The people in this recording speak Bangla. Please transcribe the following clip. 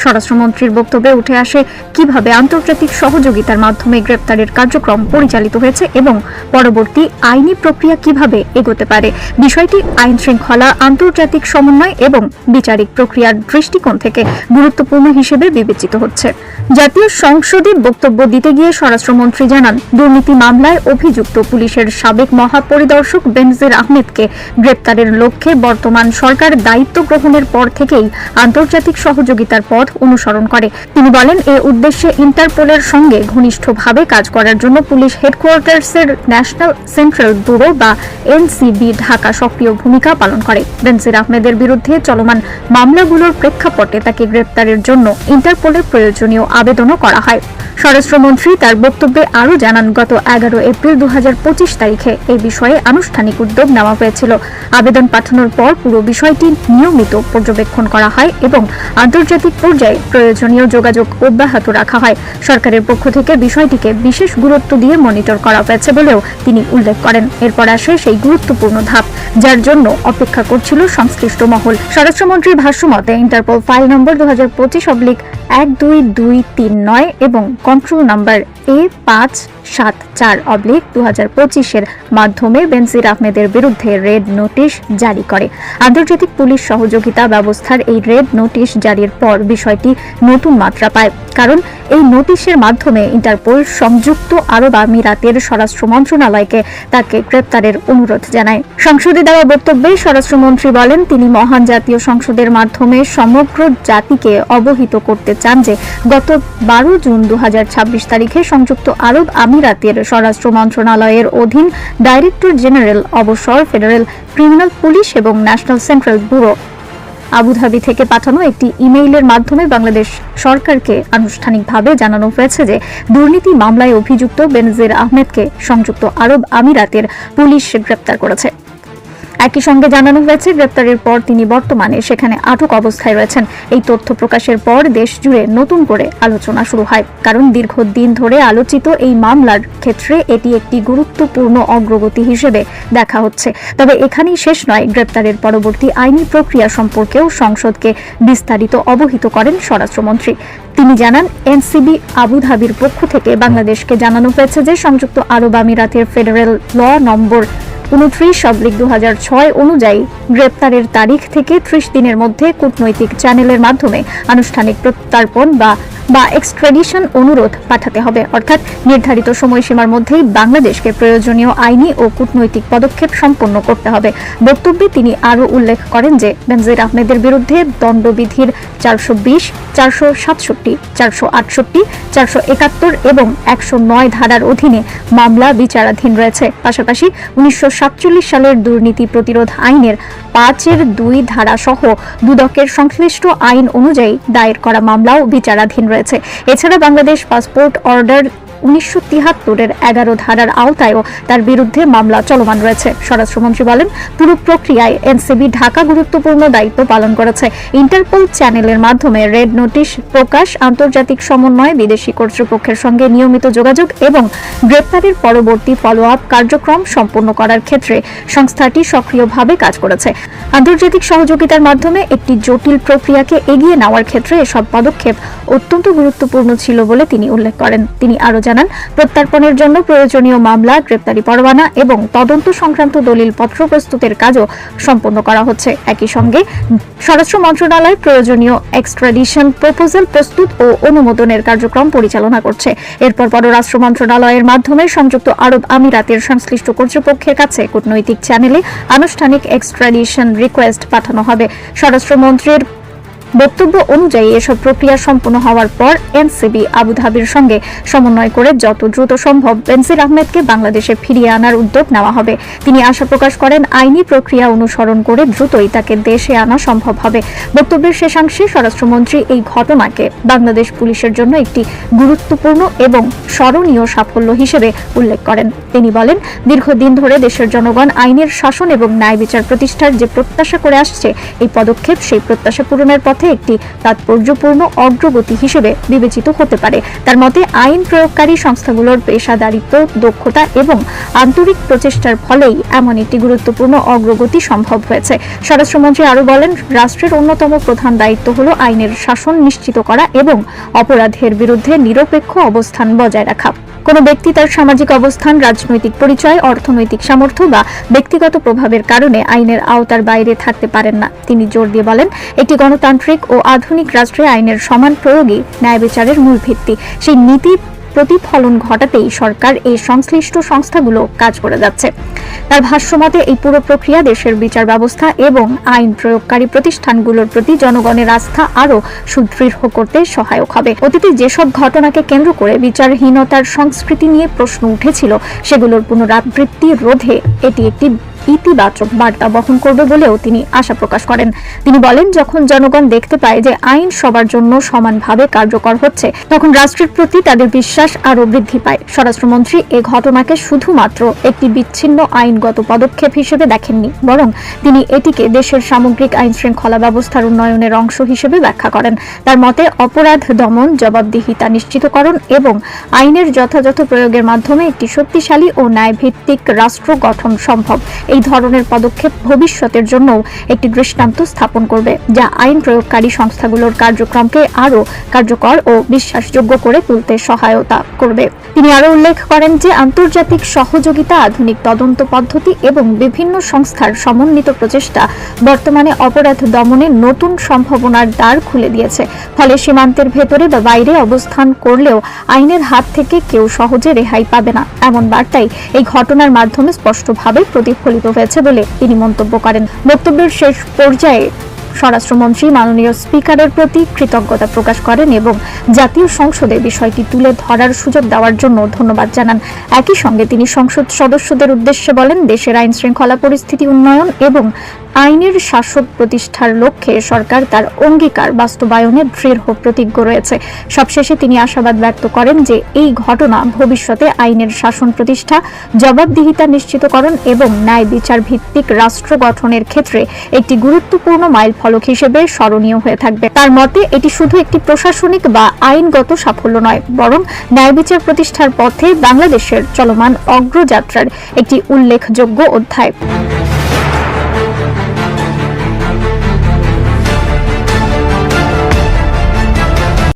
স্বরাষ্ট্রমন্ত্রীর বক্তব্যে উঠে আসে কিভাবে আন্তর্জাতিক সহযোগিতার মাধ্যমে গ্রেপ্তারের কার্যক্রম পরিচালিত হয়েছে এবং পরবর্তী আইনি প্রক্রিয়া কিভাবে এগোতে পারে। বিষয়টি আইন শৃঙ্খলা, আন্তর্জাতিক সমন্বয় এবং বিচারিক প্রক্রিয়ার দৃষ্টিকোণ থেকে গুরুত্বপূর্ণ হিসেবে বিবেচিত হচ্ছে। জাতীয় সংসদে বক্তব্য দিতে গিয়ে স্বরাষ্ট্রমন্ত্রী জানান, দুর্নীতি মামলায় অভিযুক্ত পুলিশের সাবেক মহাপরিদর্শক বেনজির আহমেদকে গ্রেপ্তারের লক্ষ্যে বর্তমান সরকার দায়িত্ব গ্রহণের পর থেকেই আন্তর্জাতিক সহযোগিতার পথ অনুসরণ করে। তিনি বলেন, এ উদ্দেশ্যে ইন্টারপোলের সঙ্গে ঘনিষ্ঠভাবে কাজ করার জন্য পুলিশ হেডকোয়ার্টার্সের ন্যাশনাল সেন্ট্রাল ব্যুরো বা এনসিবি ঢাকা সক্রিয় ভূমিকা পালন করে। বেনজির আহমেদের বিরুদ্ধে চলমান মামলাগুলোর প্রেক্ষাপটে তাকে গ্রেপ্তারের জন্য ইন্টারপোলের প্রয়োজনীয় আবেদনও করা হয়। স্বরাষ্ট্রমন্ত্রী তার বক্তব্যে আরও জানান, গত 11 এপ্রিল 2025 তারিখে এই বিষয়ে আনুষ্ঠানিক উদ্যোগ নেওয়া হয়েছিল। আবেদন পাঠানোর পর পুরো বিষয়টি নিয়মিত পর্যবেক্ষণ করা হয় এবং আন্তর্জাতিক পর্যায়ে প্রয়োজনীয় যোগাযোগ অব্যাহত রাখা হয়। সরকারের পক্ষ থেকে বিষয়টিকে বিশেষ গুরুত্ব দিয়ে মনিটর করা হয়েছে বলেও তিনি উল্লেখ করেন। এরপর আসে সেই গুরুত্বপূর্ণ ধাপ, যার জন্য অপেক্ষা করছিল সংশ্লিষ্ট মহল। স্বরাষ্ট্রমন্ত্রীর ভাষ্যমতে ইন্টারপোল ফাইল নম্বর 2025/22239 এবং কন্ট্রোল নাম্বার A574/2025 মাধ্যমে বেনজির আহমেদের বিরুদ্ধে রেড নোটিশ জারি করে। আন্তর্জাতিক পুলিশ সহযোগিতা ব্যবস্থার এই রেড নোটিশ জারির পর বিষয়টি নতুন মাত্রা পায়, কারণ এই নোটিশের মাধ্যমে ইন্টারপোল সংযুক্ত আরব আমিরাতের স্বরাষ্ট্র মন্ত্রণালয়কে তাকে গ্রেপ্তারের অনুরোধ জানায়। সংসদে দেওয়া বক্তব্যে স্বরাষ্ট্রমন্ত্রী বলেন, তিনি মহান জাতীয় সংসদের মাধ্যমে সমগ্র জাতিকে অবহিত করতে চান যে গত 12 জুন 2026 তারিখে সংযুক্ত আরব আমিরাতের স্বরাষ্ট্র মন্ত্রণালয়ের অধীন ডাইরেক্টর জেনারেল অবসর, ফেডারেল ক্রিমিনাল পুলিশ এবং ন্যাশনাল সেন্ট্রাল ব্যুরো আবুধাবি থেকে পাঠানো একটি ইমেইলের মাধ্যমে বাংলাদেশ সরকারকে আনুষ্ঠানিকভাবে জানানো হয়েছে যে দুর্নীতি মামলায় অভিযুক্ত বেনজির আহমেদকে সংযুক্ত আরব আমিরাতের পুলিশ গ্রেপ্তার করেছে। একই সঙ্গে জানানো হয়েছে, গ্রেপ্তারের পর তিনি বর্তমানে সেখানে আটক অবস্থায় রয়েছেন। এই তথ্য প্রকাশের পর দেশ জুড়ে নতুন করে আলোচনা শুরু হয়, কারণ দীর্ঘদিন ধরে আলোচিত এই মামলার ক্ষেত্রে এটি একটি গুরুত্বপূর্ণ অগ্রগতি হিসেবে দেখা হচ্ছে। তবে এখানেই শেষ নয়, গ্রেপ্তারের পরবর্তী আইনি প্রক্রিয়া সম্পর্কেও সংসদকে বিস্তারিত অবহিত করেন স্বরাষ্ট্রমন্ত্রী। তিনি জানান, এনসিবি আবুধাবির পক্ষ থেকে বাংলাদেশকে জানানো হয়েছে যে সংযুক্ত আরব আমিরাতের ফেডারেল ল নম্বর 29/2006 অনুযায়ী গ্রেপ্তারের তারিখ থেকে 30 দিনের মধ্যে কূটনৈতিক চ্যানেলের মাধ্যমে আনুষ্ঠানিক প্রত্যর্পণ বা এক্সট্রাডিশন অনুরোধ পাঠাতে হবে, অর্থাৎ নির্ধারিত সময়সীমার মধ্যেই বাংলাদেশকে প্রয়োজনীয় আইনি ও কূটনৈতিক পদক্ষেপ সম্পন্ন করতে হবে। বক্তব্যে তিনি আরও উল্লেখ করেন যে বেনজির আহমেদের বিরুদ্ধে দণ্ডবিধির 420, 467, 468, 471 এবং 109 ধারার অধীনে মামলা বিচারাধীন রয়েছে। পাশাপাশি 1947 সালের দুর্নীতি প্রতিরোধ আইনের 5(2) ধারা সহ দুদকের সংশ্লিষ্ট আইন অনুযায়ী দায়ের করা মামলাও বিচারাধীন রয়েছে। এছাড়া বাংলাদেশ পাসপোর্ট অর্ডার 1973-এর 11 ধারার আওতায়ও তার বিরুদ্ধে মামলা চলমান রয়েছে। স্বরাষ্ট্রমন্ত্রী বলেন, পুরো প্রক্রিয়ায় এনসিবি ঢাকা গুরুত্বপূর্ণ দায়িত্ব পালন করেছে। ইন্টারপোল চ্যানেলের মাধ্যমে রেড নোটিশ প্রকাশ, আন্তর্জাতিক সমন্বয়, বিদেশি কর্তৃপক্ষের সঙ্গে নিয়মিত যোগাযোগ এবং গ্রেপ্তারের পরবর্তী ফলো আপ কার্যক্রম সম্পন্ন করার ক্ষেত্রে সংস্থাটি সক্রিয়ভাবে কাজ করেছে। আন্তর্জাতিক সহযোগিতার মাধ্যমে একটি জটিল প্রক্রিয়াকে এগিয়ে নেওয়ার ক্ষেত্রে এসব পদক্ষেপ অত্যন্ত গুরুত্বপূর্ণ ছিল বলে তিনি উল্লেখ করেন। তিনি আরও জানান, প্রত্যর্পণের জন্য প্রয়োজনীয় মামলা, গ্রেপ্তারি পরোয়ানা এবং তদন্ত সংক্রান্ত দলিলপত্র প্রস্তুতের কাজও সম্পন্ন করা হচ্ছে। একই সঙ্গে স্বরাষ্ট্র মন্ত্রণালয় প্রয়োজনীয় এক্সট্রাডিশন প্রপোজাল প্রস্তুত ও অনুমোদনের কার্যক্রম পরিচালনা করছে। এরপর পররাষ্ট্র মন্ত্রণালয়ের মাধ্যমে সংযুক্ত আরব আমিরাতের সংশ্লিষ্ট কর্তৃপক্ষের কাছে কূটনৈতিক চ্যানেলে আনুষ্ঠানিক এক্সট্রাডিশন রিকোয়েস্ট পাঠানো হবে। স্বরাষ্ট্রমন্ত্রীর বক্তব্য অনুযায়ী এসব প্রক্রিয়া সম্পন্ন হওয়ার পর এনসিবি আবুধাবির সঙ্গে সমন্বয় করে যত দ্রুত সম্ভব বেনজির আহমেদকে বাংলাদেশে ফিরিয়ে আনার উদ্যোগ নেওয়া হবে। তিনি আশা প্রকাশ করেন, আইনি প্রক্রিয়া অনুসরণ করে দ্রুতই তাকে দেশে আনা সম্ভব হবে। বক্তব্যের শেষাংশে স্বরাষ্ট্রমন্ত্রী এই ঘটনাকে বাংলাদেশ পুলিশের জন্য একটি গুরুত্বপূর্ণ এবং স্মরণীয় সাফল্য হিসেবে উল্লেখ করেন। তিনি বলেন, দীর্ঘদিন ধরে দেশের জনগণ আইনের শাসন এবং ন্যায় বিচার প্রতিষ্ঠার যে প্রত্যাশা করে আসছে, এই পদক্ষেপ সেই প্রত্যাশা পূরণের পথে পথে একটি তাৎপর্যপূর্ণ অগ্রগতি হিসেবে বিবেচিত হতে পারে। তার মতে আইন প্রয়োগকারী সংস্থাগুলোর পেশাদারিত্ব, দক্ষতা এবং আন্তরিক প্রচেষ্টার ফলেই এমন একটি গুরুত্বপূর্ণ অগ্রগতি সম্ভব হয়েছে। স্বরাষ্ট্রমন্ত্রী আরো বলেন, রাষ্ট্রের অন্যতম প্রধান দায়িত্ব হল আইনের শাসন নিশ্চিত করা এবং অপরাধের বিরুদ্ধে নিরপেক্ষ অবস্থান বজায় রাখা। কোনো ব্যক্তি তার সামাজিক অবস্থান, রাজনৈতিক পরিচয়, অর্থনৈতিক সামর্থ্য বা ব্যক্তিগত প্রভাবের কারণে আইনের আওতার বাইরে থাকতে পারেন না। তিনি জোর দিয়ে বলেন, একটি গণতান্ত্রিক ও আধুনিক রাষ্ট্রে আইনের সমান প্রয়োগই ন্যায় বিচারের মূল ভিত্তি। সেই নীতির প্রতিফলন ঘটাতেই সরকার এই সংশ্লিষ্ট সংস্থাগুলো কাজ করে যাচ্ছে। তার ভাষ্যমতে এই পুরো প্রক্রিয়া দেশের বিচার ব্যবস্থা এবং আইন প্রয়োগকারী প্রতিষ্ঠানগুলোর প্রতি জনগণের আস্থা আরও সুদৃঢ় করতে সহায়ক হবে। অতীতে যেসব ঘটনাকে কেন্দ্র করে বিচারহীনতার সংস্কৃতি নিয়ে প্রশ্ন উঠেছিল, সেগুলোর পুনরাবৃত্তি রোধে এটি একটি ইতিবাচক বার্তা বহন করবে বলেও তিনি আশা প্রকাশ করেন। তিনি বলেন, যখন জনগণ দেখতে পায় যে আইন সবার জন্য সমানভাবে কার্যকর হচ্ছে, তখন রাষ্ট্রের প্রতি তাদের বিশ্বাস আরও বৃদ্ধি পায়। স্বরাষ্ট্রমন্ত্রী এ ঘটনাকে শুধুমাত্র একটি বিচ্ছিন্ন আইনগত পদক্ষেপ হিসেবে দেখেননি, বরং তিনি এটিকে দেশের সামগ্রিক আইন শৃঙ্খলা ব্যবস্থার উন্নয়নের অংশ হিসেবে ব্যাখ্যা করেন। তার মতে অপরাধ দমন, জবাবদিহিতা নিশ্চিতকরণ এবং আইনের যথাযথ প্রয়োগের মাধ্যমে একটি শক্তিশালী ও ন্যায়ভিত্তিক রাষ্ট্র গঠন সম্ভব। এই ধরনের পদক্ষেপ ভবিষ্যতের জন্য একটি দৃষ্টান্ত স্থাপন করবে, যা আইন প্রয়োগকারী সংস্থাগুলোর কার্যক্রমকে আরও কার্যকর ও বিশ্বাসযোগ্য করে তুলতে সহায়তা করবে। তিনি আরও উল্লেখ করেন যে আন্তর্জাতিক সহযোগিতা, আধুনিক তদন্ত পদ্ধতি এবং বিভিন্ন সংস্থার সমন্বিত প্রচেষ্টা বর্তমানে অপরাধ দমনে নতুন সম্ভাবনার দ্বার খুলে দিয়েছে। ফলে সীমান্তের ভেতরে বা বাইরে অবস্থান করলেও আইনের হাত থেকে কেউ সহজে রেহাই পাবে না, এমন বার্তাই এই ঘটনার মাধ্যমে স্পষ্টভাবে প্রতিফলিত হয়েছে বলে তিনি মন্তব্য করেন। বক্তব্যের শেষ পর্যায়ে স্বরাষ্ট্রমন্ত্রী মাননীয় স্পিকারের প্রতি কৃতজ্ঞতা প্রকাশ করেন এবং জাতীয় সংসদে বিষয়টি তুলে ধরার সুযোগ দেওয়ার জন্য ধন্যবাদ জানান। একই সঙ্গে তিনি সংসদ সদস্যদের উদ্দেশ্যে বলেন, দেশের আইন শৃঙ্খলা পরিস্থিতি উন্নয়ন এবং আইনের শাসন প্রতিষ্ঠার লক্ষ্যে সরকার তার অঙ্গীকার বাস্তবায়নে দৃঢ় প্রতিজ্ঞ রয়েছে। সবশেষে তিনি আশাবাদ ব্যক্ত করেন যে এই ঘটনা ভবিষ্যতে আইনের শাসন প্রতিষ্ঠা, জবাবদিহিতা নিশ্চিতকরণ এবং ন্যায় বিচার ভিত্তিক রাষ্ট্র গঠনের ক্ষেত্রে একটি গুরুত্বপূর্ণ মাইলফলক হিসেবে স্মরণীয় হয়ে থাকবে। তার মতে এটি শুধু একটি প্রশাসনিক বা আইনগত সাফল্য নয়, বরং ন্যায় বিচার প্রতিষ্ঠার পথে বাংলাদেশের চলমান অগ্রযাত্রার একটি উল্লেখযোগ্য অধ্যায়।